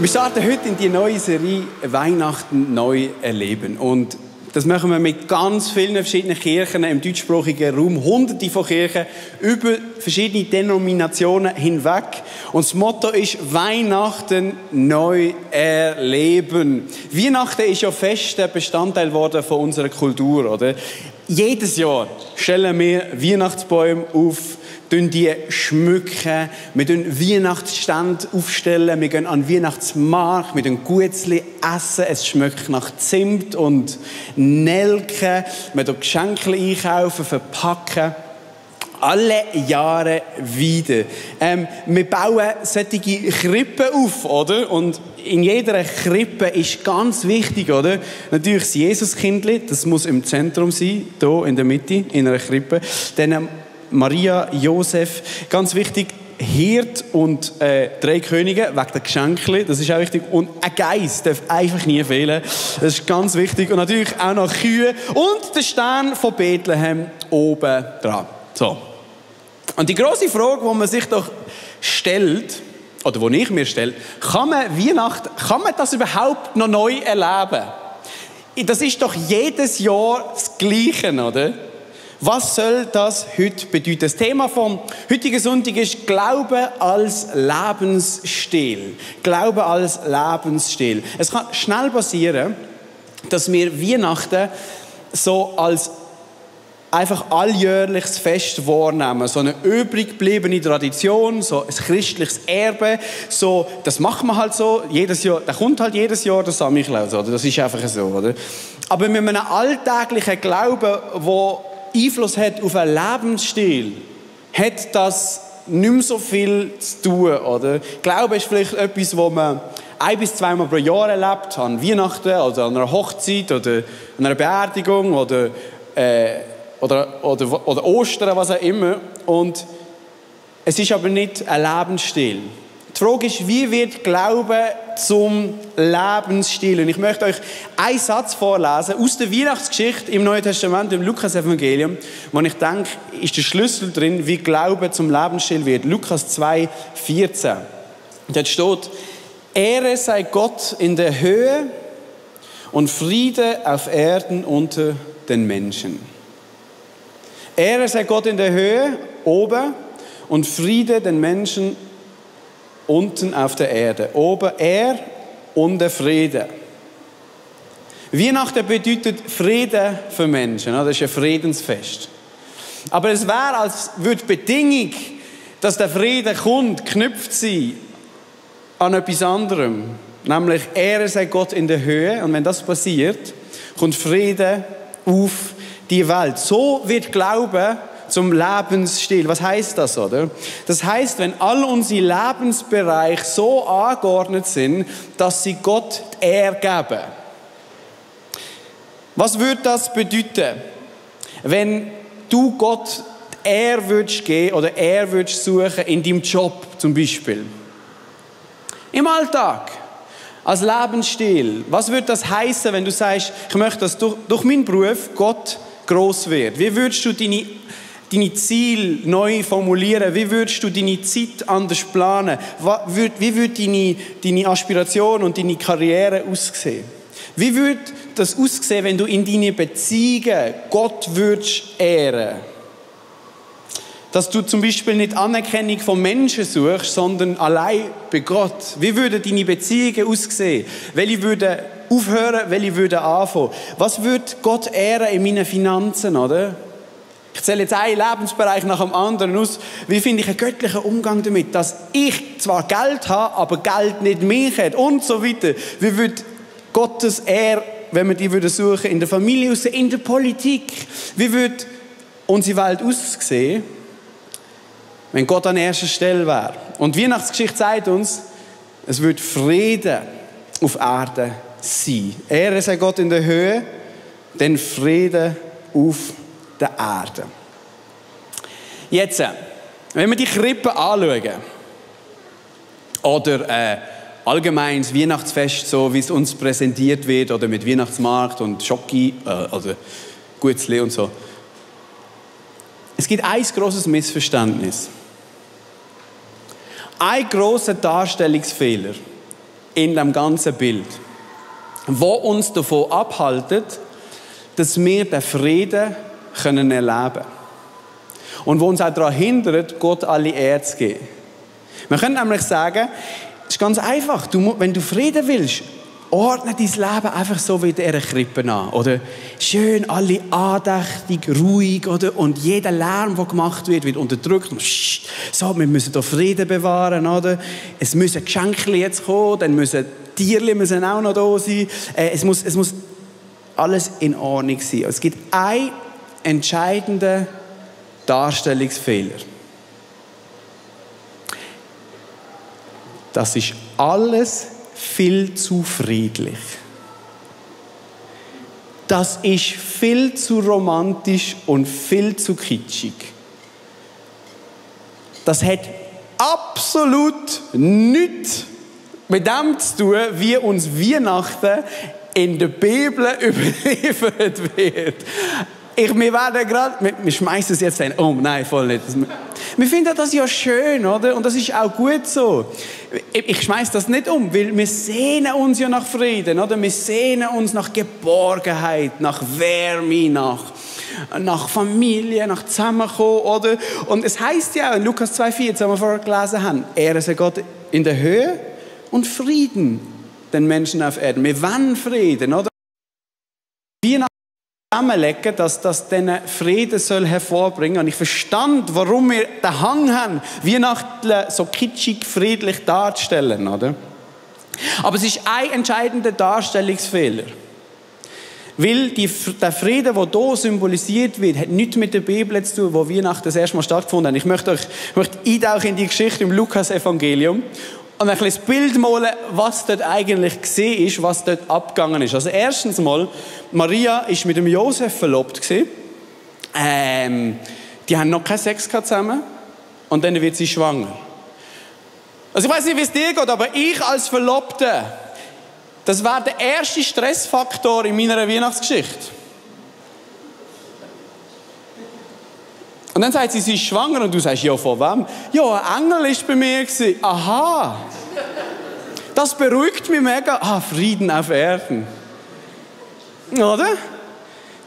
Wir starten heute in die neue Serie Weihnachten neu erleben. Und das machen wir mit ganz vielen verschiedenen Kirchen im deutschsprachigen Raum. Hunderte von Kirchen über verschiedene Denominationen hinweg. Und das Motto ist Weihnachten neu erleben. Weihnachten ist ja fester Bestandteil geworden von unserer Kultur, oder? Jedes Jahr stellen wir Weihnachtsbäume auf, die schmücken, wir stellen Weihnachtsstände aufstellen, wir gehen an den Weihnachtsmarkt, wir Gutzli essen, es schmeckt nach Zimt und Nelken, wir Geschenke einkaufen, verpacken. Alle Jahre wieder. Wir bauen solche Krippen auf, oder? Und in jeder Krippe ist ganz wichtig, oder? Natürlich das Jesuskindli, das muss im Zentrum sein, hier in der Mitte, in einer Krippe. Dann Maria, Josef, ganz wichtig, Hirt und 3 Könige, wegen der Geschenke, das ist auch wichtig. Und ein Geist darf einfach nie fehlen, das ist ganz wichtig. Und natürlich auch noch Kühe und der Stern von Bethlehem oben dran. So. Und die grosse Frage, die man sich doch stellt, oder die ich mir stelle, kann man das überhaupt noch neu erleben? Das ist doch jedes Jahr das Gleiche, oder? Was soll das heute bedeuten? Das Thema vom heutigen Sonntag ist Glaube als Lebensstil. Glaube als Lebensstil. Es kann schnell passieren, dass wir Weihnachten so als einfach alljährliches Fest wahrnehmen. So eine übrig gebliebene Tradition, so ein christliches Erbe. So, das macht man halt so. Jedes Jahr, da kommt halt jedes Jahr der Samichlaus, oder? Das ist einfach so, oder? Aber mit einem alltäglichen Glauben, der Einfluss hat auf einen Lebensstil, hat das nicht mehr so viel zu tun, oder? Glaube ist vielleicht etwas, was man 1- bis 2-mal pro Jahr erlebt, an Weihnachten oder an einer Hochzeit oder an einer Beerdigung oder Ostern, was auch immer. Und es ist aber nicht ein Lebensstil. Die Frage ist, wie wird Glaube zum Lebensstil? Und ich möchte euch einen Satz vorlesen aus der Weihnachtsgeschichte im Neuen Testament, im Lukas-Evangelium, wo ich denke, ist der Schlüssel drin, wie Glaube zum Lebensstil wird. Lukas 2,14. Dort steht, Ehre sei Gott in der Höhe und Friede auf Erden unter den Menschen. Ehre sei Gott in der Höhe, oben, und Friede den Menschen unten auf der Erde. Oben er und der Friede. Weihnachten bedeutet Frieden für Menschen. Das ist ein Friedensfest. Aber es wäre, als würde die Bedingung, dass der Frieden kommt, geknüpft sein an etwas anderem. Nämlich Ehre sei Gott in der Höhe. Und wenn das passiert, kommt Frieden auf die Welt. So wird Glaube zum Lebensstil. Was heißt das, oder? Das heißt, wenn all unsere Lebensbereiche so angeordnet sind, dass sie Gott die Ehre geben. Was würde das bedeuten, wenn du Gott die Ehre würdest geben oder Ehre würdest suchen in deinem Job zum Beispiel? Im Alltag, als Lebensstil. Was würde das heißen, wenn du sagst, ich möchte, dass durch meinen Beruf Gott gross wird? Wie würdest du deine Ziele neu formulieren? Wie würdest du deine Zeit anders planen? Wie würde deine Aspiration und deine Karriere aussehen? Wie würde das aussehen, wenn du in deinen Beziehungen Gott würdest ehren? Dass du zum Beispiel nicht Anerkennung von Menschen suchst, sondern allein bei Gott. Wie würden deine Beziehungen aussehen? Welche würden aufhören, welche würden anfangen? Was würde Gott ehren in meinen Finanzen, oder? Ich zähle jetzt einen Lebensbereich nach dem anderen aus. Wie finde ich einen göttlichen Umgang damit, dass ich zwar Geld habe, aber Geld nicht mich hat und so weiter. Wie würde Gottes Ehre, wenn wir die suchen würden, in der Familie aussehen, in der Politik? Wie würde unsere Welt aussehen, wenn Gott an erster Stelle wäre? Und die Weihnachtsgeschichte sagt uns, es wird Frieden auf Erden sein. Ehre sei Gott in der Höhe, denn Frieden auf der Erde. Jetzt, wenn wir die Krippe anschauen, oder allgemein das Weihnachtsfest, so wie es uns präsentiert wird, oder mit Weihnachtsmarkt und Schoki, oder Gutzli und so. Es gibt ein grosses Missverständnis. Ein grosser Darstellungsfehler in dem ganzen Bild, wo uns davon abhalten, dass wir den Frieden erleben können. Und wo uns auch daran hindert, Gott alle Ehre zu geben. Man könnte nämlich sagen, es ist ganz einfach, wenn du Frieden willst, ordne dein Leben einfach so wie in dieser Krippe an. Oder schön, alle andächtig, ruhig, oder? Und jeder Lärm, der gemacht wird unterdrückt. Und so, wir müssen hier Frieden bewahren, oder? Es müssen Geschenke jetzt kommen, dann müssen Tierchen müssen auch noch da sein. Es muss alles in Ordnung sein. Es gibt einen entscheidenden Darstellungsfehler. Das ist alles viel zu friedlich. Das ist viel zu romantisch und viel zu kitschig. Das hat absolut nichts mit dem zu tun, wie uns Weihnachten in der Bibel überliefert wird. Wir schmeißen es jetzt ein. Oh nein, voll nicht. Wir finden das ja schön, oder? Und das ist auch gut so. Ich schmeiße das nicht um, weil wir sehnen uns ja nach Frieden, oder? Wir sehnen uns nach Geborgenheit, nach Wärme, nach Familie, nach Zusammenkommen, oder? Und es heisst ja auch in Lukas 2,14, was wir vorher gelesen haben, Ehre sei Gott in der Höhe und Frieden den Menschen auf Erden. Wir wollen Frieden, oder? Zusammenlegen, dass das diesen Frieden soll hervorbringen. Und ich verstand, warum wir den Hang haben, Weihnachten so kitschig, friedlich darzustellen, oder? Aber es ist ein entscheidender Darstellungsfehler. Weil der Frieden, der hier symbolisiert wird, hat nichts mit der Bibel zu tun, wo Weihnachten das erste Mal stattgefunden hat. Ich möchte eintauchen in die Geschichte im Lukas-Evangelium und ein bisschen das Bild malen, was dort eigentlich gesehen ist, was dort abgegangen ist. Also erstens mal, Maria ist mit dem Josef verlobt gewesen. Die haben noch keinen Sex gehabt zusammen und dann wird sie schwanger. Also ich weiß nicht, wie es dir geht, aber ich als Verlobte, das war der erste Stressfaktor in meiner Weihnachtsgeschichte. Und dann sagt sie ist schwanger und du sagst, ja, von wem? Ja, ein Engel war bei mir. Aha. Das beruhigt mich mega. Frieden auf Erden. Oder?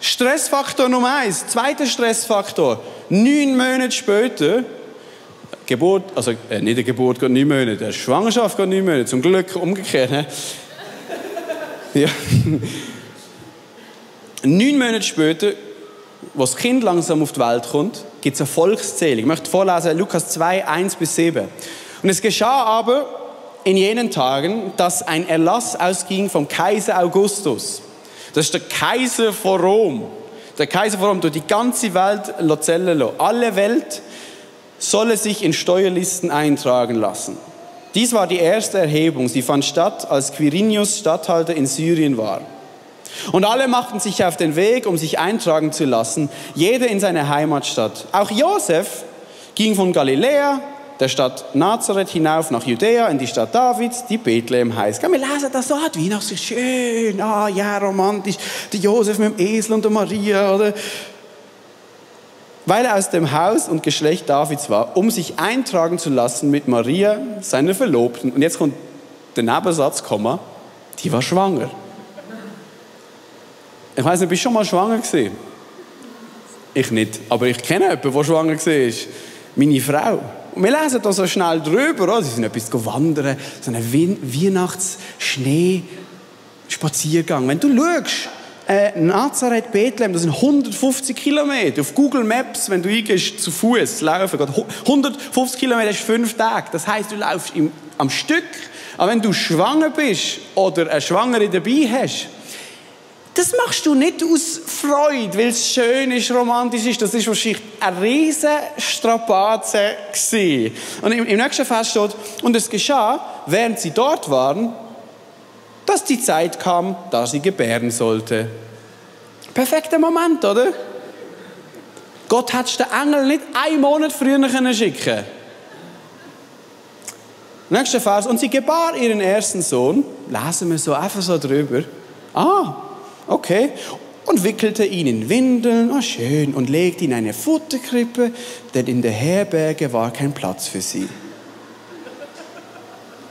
Stressfaktor Nummer 1. Zweiter Stressfaktor. 9 Monate später, Geburt, also nicht eine Geburt geht 9 Monate, eine Schwangerschaft geht 9 Monate. Zum Glück umgekehrt. Ne? Ja. 9 Monate später, als das Kind langsam auf die Welt kommt, gibt es eine Volkszählung. Ich möchte vorlesen, Lukas 2, 1-7. Und es geschah aber in jenen Tagen, dass ein Erlass ausging vom Kaiser Augustus. Das ist der Kaiser von Rom. Der Kaiser von Rom durch die ganze Welt zählen lassen. Alle Welt solle sich in Steuerlisten eintragen lassen. Dies war die erste Erhebung. Sie fand statt, als Quirinius Statthalter in Syrien war. Und alle machten sich auf den Weg, um sich eintragen zu lassen, jeder in seine Heimatstadt. Auch Josef ging von Galiläa, der Stadt Nazareth, hinauf nach Judäa, in die Stadt Davids, die Bethlehem heißt. Wir lesen das so, die Weihnachten ist schön, ja, romantisch, der Josef mit dem Esel und der Maria, oder? Weil er aus dem Haus und Geschlecht Davids war, um sich eintragen zu lassen mit Maria, seiner Verlobten. Und jetzt kommt der Nebensatz, die war schwanger. Ich weiss nicht, bist du schon mal schwanger gewesen? Ich nicht, aber ich kenne jemanden, der schwanger war. Meine Frau. Und wir lesen da so schnell drüber, oder? Sie sind etwas wandern, so einen Weihnachts-Schnee-Spaziergang. Wenn du schaust, Nazareth, Bethlehem, das sind 150 Kilometer. Auf Google Maps, wenn du eingehst, zu Fuß laufen, 150 Kilometer ist 5 Tage. Das heisst, du laufst am Stück. Aber wenn du schwanger bist oder eine Schwangere dabei hast, das machst du nicht aus Freude, weil es schön ist, romantisch ist. Das ist wahrscheinlich eine riesen Strapaze gewesen. Und im nächsten Vers steht, und es geschah, während sie dort waren, dass die Zeit kam, da sie gebären sollte. Perfekter Moment, oder? Gott hat den Engel nicht einen Monat früher schicken können. Nächster Vers. Und sie gebar ihren ersten Sohn, lesen wir so einfach so drüber. Okay. Und wickelte ihn in Windeln, schön, und legte ihn in eine Futterkrippe, denn in der Herberge war kein Platz für sie.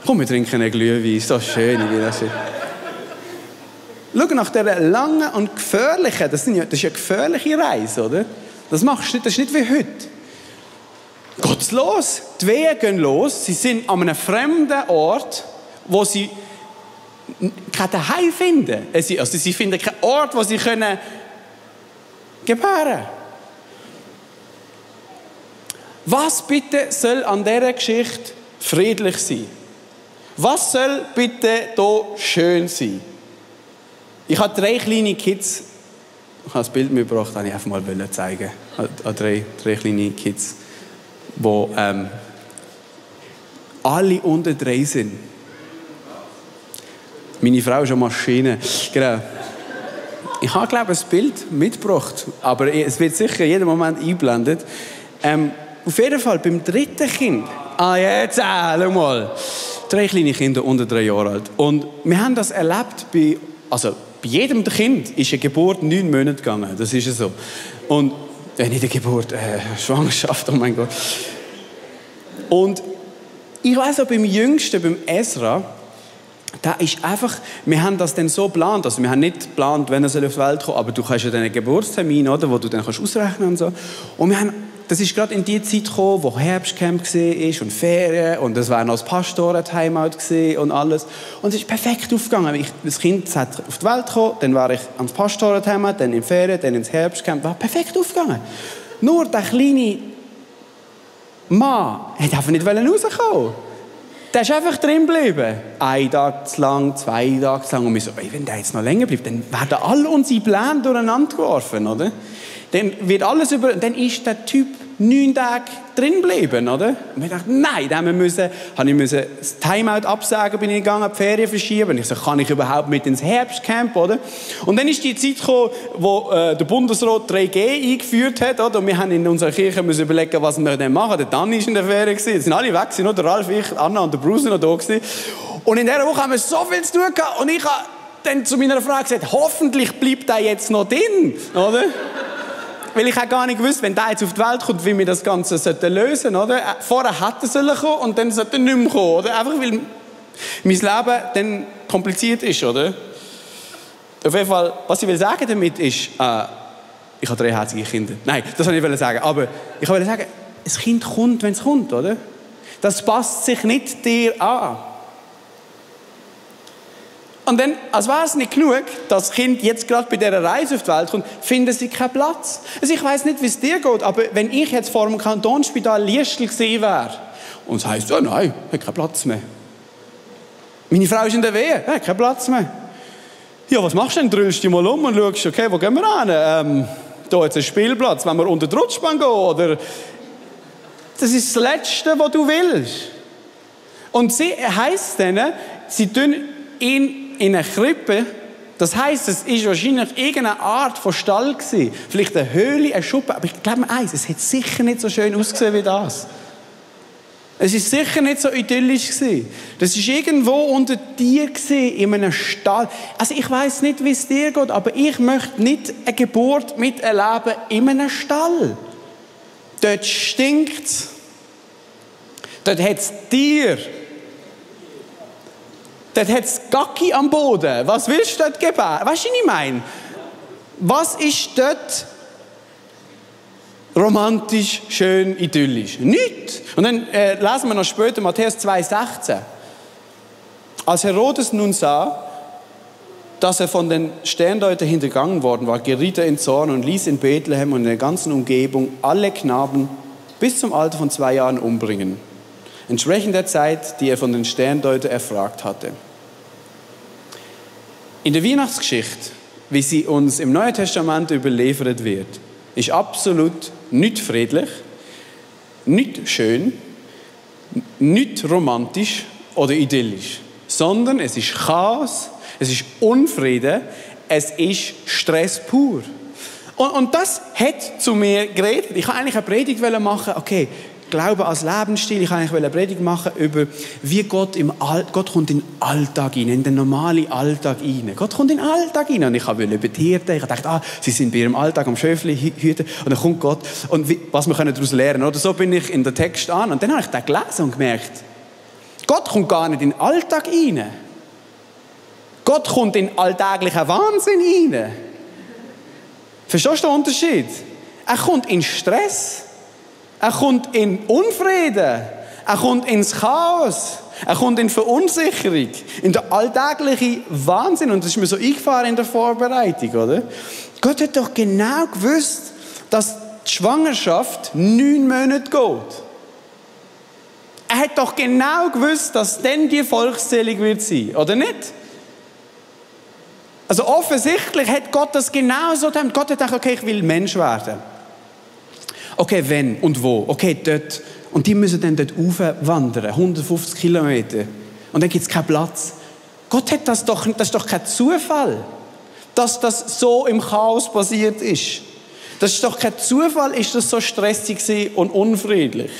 Komm, wir trinken einen Glühwein, ist das schön. Schau, nach dieser langen und gefährlichen, das ist ja eine gefährliche Reise, oder? Das machst du nicht, das ist nicht wie heute. Geht's los? Die Wehen gehen los, sie sind an einem fremden Ort, wo sie kein Zuhause finden. Also sie finden keinen Ort, wo sie können gebären. Was bitte soll an dieser Geschichte friedlich sein? Was soll bitte hier schön sein? Ich habe 3 kleine Kids, ich habe das Bild mitgebracht, das wollte ich einfach mal zeigen. An 3 kleine Kids, die alle unter 3 sind. Meine Frau ist eine Maschine. Genau. Ich habe, glaube ich, ein Bild mitgebracht, aber es wird sicher jeden Moment eingeblendet. Auf jeden Fall beim 3. Kind. Jetzt, schau mal. 3 kleine Kinder unter 3 Jahre alt. Und wir haben das erlebt bei jedem Kind ist eine Geburt 9 Monate gegangen. Das ist ja so. Und, nicht eine Geburt, Schwangerschaft, oh mein Gott. Und ich weiss auch beim Jüngsten, beim Ezra, da ist einfach, wir haben das dann so geplant, also wir haben nicht geplant, wenn er auf die Welt kommt, aber du hast ja dann einen Geburtstermin, oder, wo du dann ausrechnen kannst und so. Und wir haben, das ist gerade in die Zeit gekommen, wo Herbstcamp war und Ferien und das war noch das Pastoren-Timeout und alles. Und es ist perfekt aufgegangen. Das Kind hat auf die Welt gekommen, dann war ich ans Pastoren-Timeout, dann in Ferien, dann ins Herbstcamp. War perfekt aufgegangen. Nur der kleine Mann wollte einfach nicht rauskommen. Der ist einfach drin geblieben. 1 Tag zu lang, 2 Tage zu lang. Und wir so, wenn der jetzt noch länger bleibt, dann werden alle unsere Pläne durcheinander geworfen, oder? Dann wird alles dann ist der Typ 9 Tage drin geblieben, oder? Und wir dachten, nein, dann habe ich das Timeout absagen, bin ich gegangen, die Ferien verschieben. Und ich so, kann ich überhaupt mit ins Herbstcamp, oder? Und dann ist die Zeit gekommen, wo der Bundesrat 3G eingeführt hat, oder? Und wir haben in unserer Kirche müssen überlegen, was wir dann machen. Der Danny ist in der Ferien gewesen, es sind alle weg gewesen, nur der Ralf, ich, Anna und der Bruce noch da gewesen. Und in dieser Woche haben wir so viel zu tun gehabt. Und ich habe dann zu meiner Frau gesagt, hoffentlich bleibt er jetzt noch drin, oder? Weil ich auch gar nicht gewusst, wenn der jetzt auf die Welt kommt, wie wir das Ganze lösen sollten, oder? Vorher hätte er kommen und dann sollte er nicht mehr kommen, oder? Einfach weil mein Leben dann kompliziert ist, oder? Auf jeden Fall, was ich sagen damit ist, ich habe 3 herzige Kinder. Nein, das wollte ich sagen. Aber ich wollte sagen, ein Kind kommt, wenn es kommt, oder? Das passt sich nicht dir an. Und dann, als wäre es nicht genug, dass das Kind jetzt gerade bei dieser Reise auf die Welt kommt, finden sie keinen Platz. Also ich weiss nicht, wie es dir geht, aber wenn ich jetzt vor dem Kantonsspital Liestl gesehen wäre, und es heisst, ja nein, hat keinen Platz mehr. Meine Frau ist in der Wehe, hat keinen Platz mehr. Ja, was machst du denn? Dröhnst du mal um und schaust, okay, wo gehen wir hin? Da jetzt ein Spielplatz, wenn wir unter die Rutschbahn gehen, oder? Das ist das Letzte, was du willst. Und sie heisst dann, sie tun ihn in einer Krippe, das heisst, es war wahrscheinlich irgendeine Art von Stall gewesen. Vielleicht eine Höhle, ein Schuppen, aber ich glaube mir eins, es hat sicher nicht so schön ausgesehen wie das. Es ist sicher nicht so idyllisch gewesen. Das ist irgendwo unter dir gewesen, in einem Stall. Also ich weiss nicht, wie es dir geht, aber ich möchte nicht eine Geburt miterleben in einem Stall. Dort stinkt es. Dort hat es Tiere. Dort hat es Gacki am Boden. Was willst du dort gebären? Weißt du, was ich meine? Was ist dort romantisch, schön, idyllisch? Nichts. Und dann lesen wir noch später Matthäus 2,16. Als Herodes nun sah, dass er von den Sterndeutern hintergangen worden war, geriet er in Zorn und ließ in Bethlehem und in der ganzen Umgebung alle Knaben bis zum Alter von 2 Jahren umbringen. Entsprechend der Zeit, die er von den Sterndeutern erfragt hatte. In der Weihnachtsgeschichte, wie sie uns im Neuen Testament überliefert wird, ist absolut nicht friedlich, nicht schön, nicht romantisch oder idyllisch, sondern es ist Chaos, es ist Unfrieden, es ist Stress pur. Und das hat zu mir geredet. Ich wollte eigentlich eine Predigt machen, okay, Glaube als Lebensstil. Ich wollte eigentlich eine Predigt machen über, wie Gott kommt in den Alltag rein, in den normalen Alltag rein. Gott kommt in den Alltag rein. Und ich wollte über die Hirten, ich dachte, sie sind bei ihrem Alltag am Schöfli hüten. Und dann kommt Gott. Und was wir daraus lernen können. Oder so bin ich in den Text an. Und dann habe ich das gelesen und gemerkt, Gott kommt gar nicht in den Alltag rein. Gott kommt in den alltäglichen Wahnsinn rein. Verstehst du den Unterschied? Er kommt in Stress. Er kommt in Unfrieden. Er kommt ins Chaos. Er kommt in Verunsicherung. In den alltäglichen Wahnsinn. Und das ist mir so eingefahren in der Vorbereitung, oder? Gott hat doch genau gewusst, dass die Schwangerschaft 9 Monate geht. Er hat doch genau gewusst, dass dann die Volkszählung wird sein, oder nicht? Also offensichtlich hat Gott das genau so gedacht. Gott hat gedacht, okay, ich will Mensch werden. Okay, wenn und wo? Okay, dort. Und die müssen dann dort aufwandern, 150 Kilometer. Und dann gibt es keinen Platz. Gott hat das ist doch kein Zufall, dass das so im Chaos passiert ist. Das ist doch kein Zufall, ist das so stressig und unfriedlich.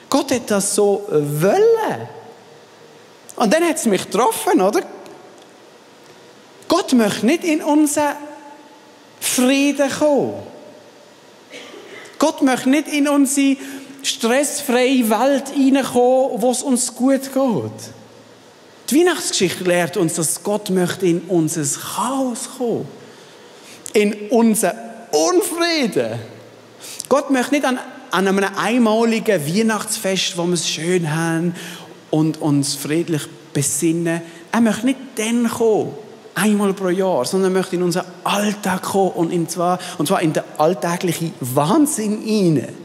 Gott hat das so wollen. Und dann hat es mich getroffen, oder? Gott möchte nicht in unseren Frieden kommen. Gott möchte nicht in unsere stressfreie Welt hineinkommen, wo es uns gut geht. Die Weihnachtsgeschichte lehrt uns, dass Gott möchte in unser Chaos kommen. In unser Unfrieden. Gott möchte nicht an einem einmaligen Weihnachtsfest, wo wir es schön haben und uns friedlich besinnen. Er möchte nicht dann kommen, einmal pro Jahr, sondern er möchte in unseren Alltag kommen und zwar in den alltäglichen Wahnsinn hinein.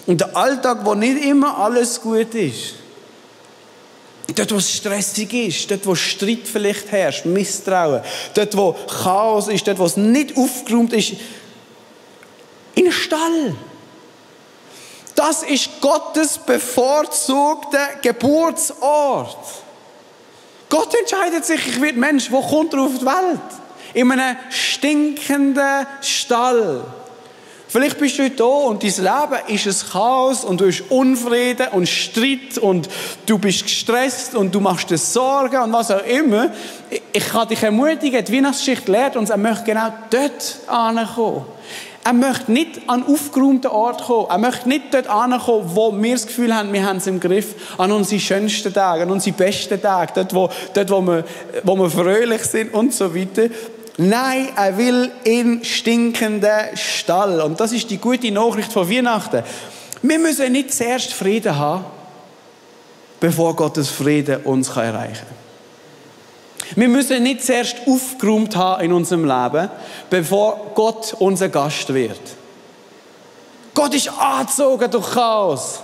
Und der Alltag, wo nicht immer alles gut ist. Dort, wo es stressig ist, dort, wo Streit vielleicht herrscht, Misstrauen, dort, wo Chaos ist, dort, wo es nicht aufgeräumt ist, in den Stall. Das ist Gottes bevorzugter Geburtsort. Gott entscheidet sich, ich werde Mensch, wo kommt er auf die Welt? In einem stinkenden Stall. Vielleicht bist du heute da und dein Leben ist ein Chaos und du hast Unfrieden und Streit und du bist gestresst und du machst dir Sorgen und was auch immer. Ich kann dich ermutigen, die Weihnachtsgeschichte lehrt uns, er möchte genau dort ankommen. Er möchte nicht an einen aufgeräumten Ort kommen. Er möchte nicht dort ankommen, wo wir das Gefühl haben, wir haben es im Griff. An unsere schönsten Tage, an unsere besten Tage. Dort, wo wir fröhlich sind und so weiter. Nein, er will in stinkenden Stall. Und das ist die gute Nachricht von Weihnachten. Wir müssen nicht zuerst Frieden haben, bevor Gottes Frieden uns erreichen kann. Wir müssen nicht zuerst aufgeräumt haben in unserem Leben, bevor Gott unser Gast wird. Gott ist angezogen durch Chaos.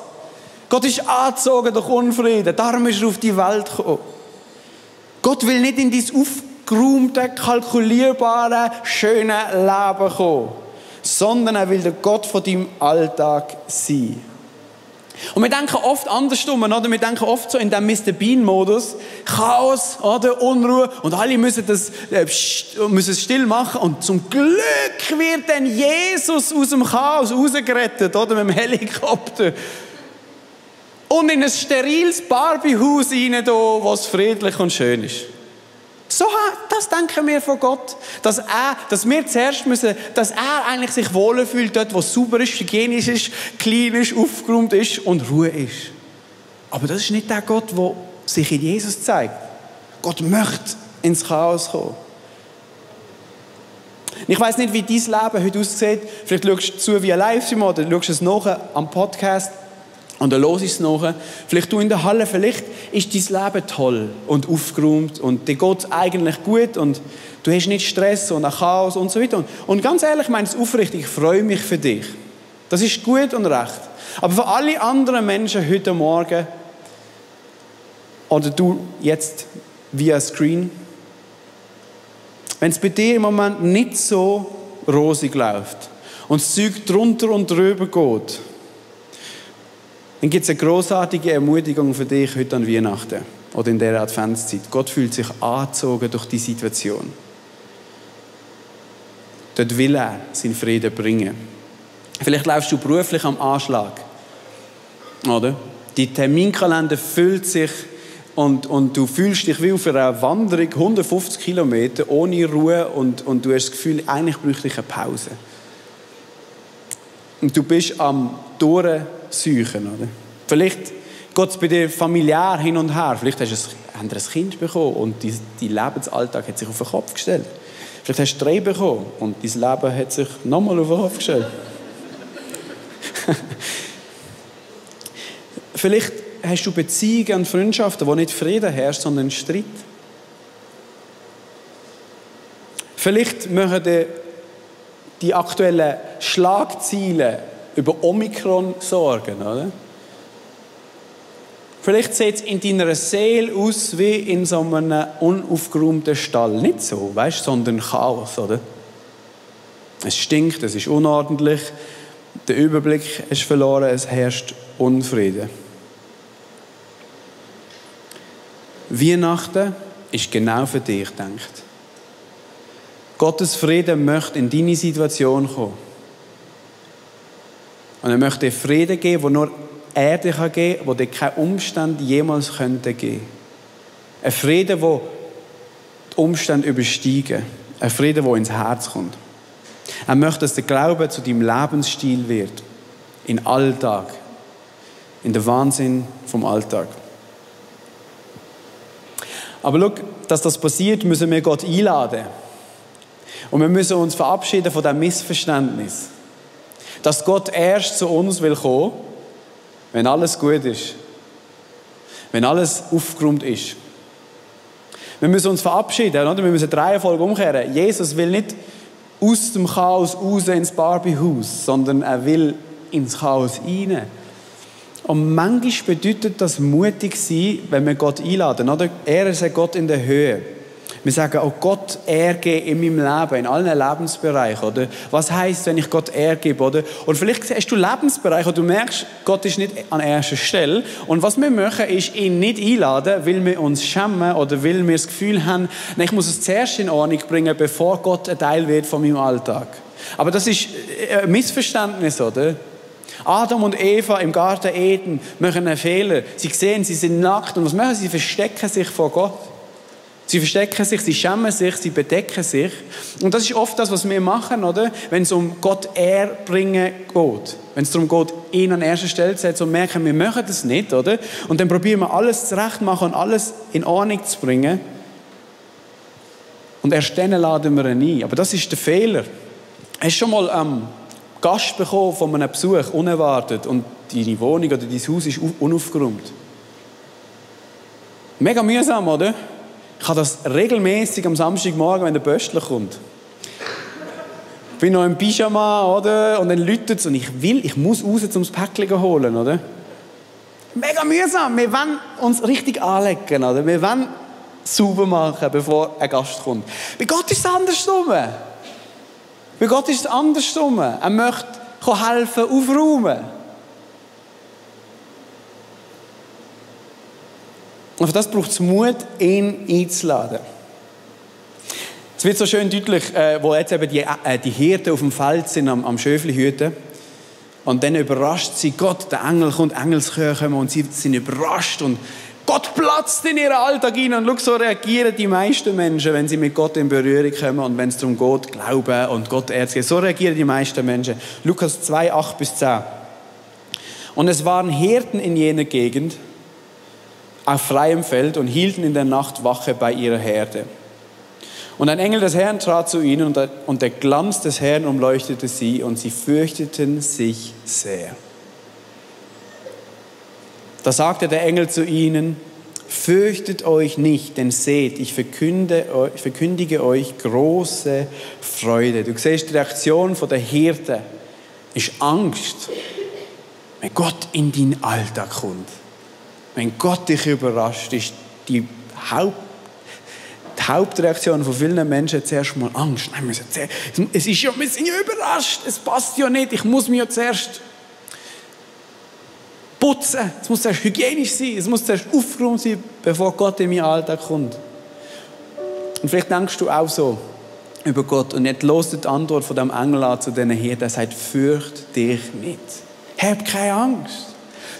Gott ist angezogen durch Unfrieden. Darum ist er auf die Welt gekommen. Gott will nicht in dein aufgeräumte, kalkulierbare, schöne Leben kommen, sondern er will der Gott von deinem Alltag sein. Und wir denken oft andersrum, oder? Wir denken oft so in dem Mr. Bean-Modus. Chaos, oder? Unruhe. Und alle müssen es still machen. Und zum Glück wird dann Jesus aus dem Chaos rausgerettet, oder? Mit dem Helikopter. Und in ein steriles Barbiehaus rein, wo es friedlich und schön ist. So, das denken wir von Gott. Dass wir zuerst müssen, dass er eigentlich sich wohler fühlt, dort, wo es sauber ist, hygienisch ist, clean ist, aufgeräumt ist und Ruhe ist. Aber das ist nicht der Gott, der sich in Jesus zeigt. Gott möchte ins Chaos kommen. Ich weiss nicht, wie dein Leben heute aussieht. Vielleicht schaust du zu wie ein Livestream oder schaust es nachher am Podcast. Und dann hörst du es nachher. Vielleicht du in der Halle, vielleicht ist dein Leben toll und aufgeräumt und dir geht es eigentlich gut und du hast nicht Stress und Chaos und so weiter. Und ganz ehrlich, ich meine es aufrichtig, ich freue mich für dich. Das ist gut und recht. Aber für alle anderen Menschen heute Morgen oder du jetzt via Screen, wenn es bei dir im Moment nicht so rosig läuft und das Zeug drunter und drüber geht, dann gibt es eine grossartige Ermutigung für dich heute an Weihnachten oder in dieser Adventszeit. Gott fühlt sich angezogen durch die Situation. Dort will er seinen Frieden bringen. Vielleicht läufst du beruflich am Anschlag. Oder? Die Terminkalender füllt sich und du fühlst dich wie auf einer Wanderung 150 Kilometer ohne Ruhe und du hast das Gefühl, eigentlich bräuchte ich eine Pause. Und du bist am Durchsuchen, oder? Vielleicht geht es bei dir familiär hin und her. Vielleicht habt ihr ein Kind bekommen und dein Lebensalltag hat sich auf den Kopf gestellt. Vielleicht hast du 3 bekommen und dein Leben hat sich nochmal auf den Kopf gestellt. Vielleicht hast du Beziehungen und Freundschaften, wo nicht Frieden herrscht, sondern Streit. Vielleicht machen die aktuellen Schlagzeilen über Omikron sorgen, oder? Vielleicht sieht es in deiner Seele aus wie in so einem unaufgeräumten Stall. Nicht so, weißt, sondern Chaos, oder? Es stinkt, es ist unordentlich, der Überblick ist verloren, es herrscht Unfrieden. Weihnachten ist genau für dich gedacht. Gottes Frieden möchte in deine Situation kommen. Und er möchte dir Frieden geben, den nur er dir geben kann, den dir kein Umstand jemals geben könnte. Ein Frieden, der die Umstände übersteigen. Ein Frieden, der ins Herz kommt. Er möchte, dass der Glaube zu deinem Lebensstil wird. In Alltag. In den Wahnsinn vom Alltag. Aber schau, dass das passiert, müssen wir Gott einladen. Und wir müssen uns verabschieden von diesem Missverständnis. Dass Gott erst zu uns will kommen, wenn alles gut ist. Wenn alles aufgeräumt ist. Wir müssen uns verabschieden, oder? Wir müssen die Reihenfolge umkehren. Jesus will nicht aus dem Chaos raus ins Barbiehaus, sondern er will ins Chaos rein. Und manchmal bedeutet das mutig sein, wenn wir Gott einladen. Oder? Er ist ein Gott in der Höhe. Wir sagen, oh Gott, Ehre geben in meinem Leben, in allen Lebensbereichen. Oder? Was heisst, wenn ich Gott Ehre gebe? Oder? Und vielleicht hast du Lebensbereiche, wo du merkst, Gott ist nicht an erster Stelle. Und was wir machen, ist, ihn nicht einladen, weil wir uns schämen oder weil wir das Gefühl haben, ich muss es zuerst in Ordnung bringen, bevor Gott ein Teil wird von meinem Alltag. Aber das ist ein Missverständnis, oder? Adam und Eva im Garten Eden machen einen Fehler. Sie sehen, sie sind nackt. Und was machen sie? Sie verstecken sich vor Gott. Sie verstecken sich, sie schämen sich, sie bedecken sich. Und das ist oft das, was wir machen, oder? Wenn es um Gott Ehre bringen geht. Wenn es darum geht, ihn an erster Stelle zu setzen und merken, wir machen das nicht, oder? Und dann probieren wir alles zurecht machen und alles in Ordnung zu bringen. Und erst dann laden wir ihn ein. Aber das ist der Fehler. Hast du schon mal Gast bekommen von einem Besuch, unerwartet, und deine Wohnung oder dein Haus ist unaufgeräumt? Mega mühsam, oder? Ich habe das regelmäßig am Samstagmorgen, wenn der Pöstler kommt. Ich bin noch im Pyjama, oder? Und dann läutet es und ich muss raus, um das Päckchen holen, oder? Mega mühsam. Wir wollen uns richtig anlegen, oder? Wir wollen sauber machen, bevor ein Gast kommt. Bei Gott ist es andersrum. Bei Gott ist es andersrum. Er möchte helfen, aufräumen. Und für das braucht es Mut, ihn einzuladen. Es wird so schön deutlich, wo jetzt eben die Hirten auf dem Feld sind, am Schöfli hüten. Und dann überrascht sie Gott, der Engel kommt, Engelschöre kommen und sie sind überrascht. Und Gott platzt in ihren Alltag hinein. Und schau, so reagieren die meisten Menschen, wenn sie mit Gott in Berührung kommen und wenn es darum geht, Glauben und Gott erzählen. So reagieren die meisten Menschen. Lukas 2, 8-10. Und es waren Hirten in jener Gegend, auf freiem Feld, und hielten in der Nacht Wache bei ihrer Herde. Und ein Engel des Herrn trat zu ihnen und der Glanz des Herrn umleuchtete sie und sie fürchteten sich sehr. Da sagte der Engel zu ihnen: Fürchtet euch nicht, denn seht, ich verkündige euch große Freude. Du siehst, die Reaktion der Hirten ist Angst, wenn Gott in deinen Alltag kommt. Wenn Gott dich überrascht, ist die Hauptreaktion von vielen Menschen zuerst mal Angst. Nein, wir sind ja überrascht, es passt ja nicht, ich muss mich ja zuerst putzen, es muss zuerst hygienisch sein, es muss zuerst aufgeräumt sein, bevor Gott in meinen Alltag kommt. Und vielleicht denkst du auch so über Gott und jetzt hörst die Antwort von dem Engel an zu diesen Hirten, der sagt: Fürcht dich nicht, hab keine Angst.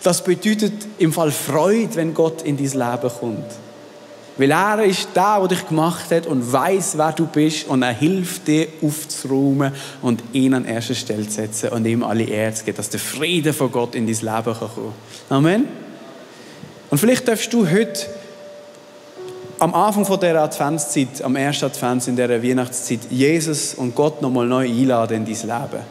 Das bedeutet im Fall Freude, wenn Gott in dein Leben kommt. Weil er ist der, der dich gemacht hat und weiss, wer du bist, und er hilft dir aufzuräumen und ihn an erster Stelle zu setzen und ihm alle Ehre zu geben, dass der Friede von Gott in dein Leben kommen kann. Amen. Und vielleicht darfst du heute am Anfang von dieser Adventszeit, am ersten Advent, in dieser Weihnachtszeit, Jesus und Gott nochmal neu einladen in dein Leben.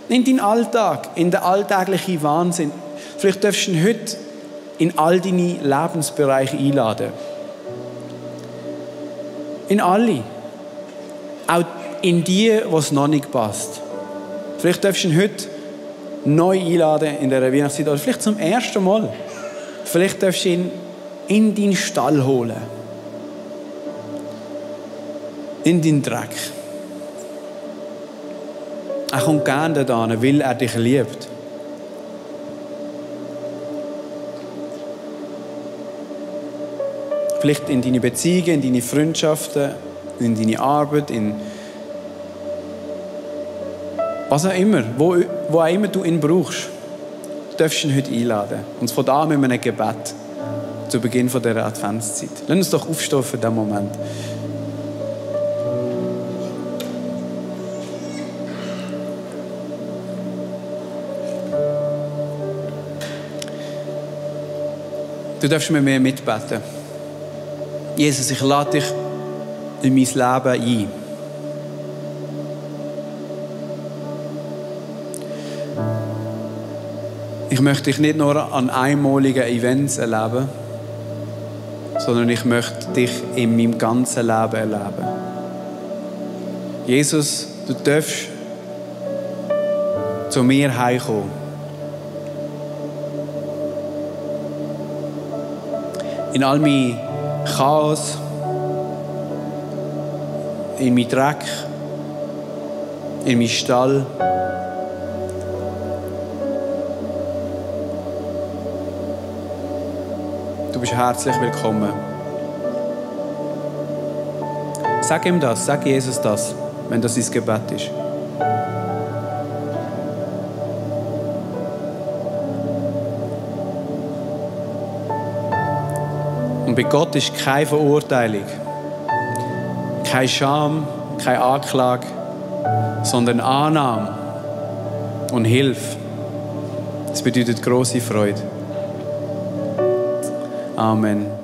In deinen Alltag, in den alltäglichen Wahnsinn. Vielleicht darfst du ihn heute in all deine Lebensbereiche einladen. In alle. Auch in die, was noch nicht passt. Vielleicht darfst du ihn heute neu einladen in dieser Weihnachtszeit. Oder vielleicht zum ersten Mal. Vielleicht darfst du ihn in deinen Stall holen. In deinen Dreck. Er kommt gerne dorthin, weil er dich liebt. Vielleicht in deine Beziehungen, in deine Freundschaften, in deine Arbeit, in was auch immer, wo auch immer du ihn brauchst. Du darfst ihn heute einladen. Und von da mit einem Gebet zu Beginn dieser Adventszeit. Lass uns doch aufstehen für diesen Moment. Du darfst mit mir mitbeten. Jesus, ich lade dich in mein Leben ein. Ich möchte dich nicht nur an einmaligen Events erleben, sondern ich möchte dich in meinem ganzen Leben erleben. Jesus, du darfst zu mir heimkommen. In all mein Chaos, in meinen Dreck, in meinen Stall. Du bist herzlich willkommen. Sag ihm das, sag Jesus das, wenn das dein Gebet ist. Und bei Gott ist keine Verurteilung, keine Scham, keine Anklage, sondern Annahme und Hilfe. Das bedeutet grosse Freude. Amen.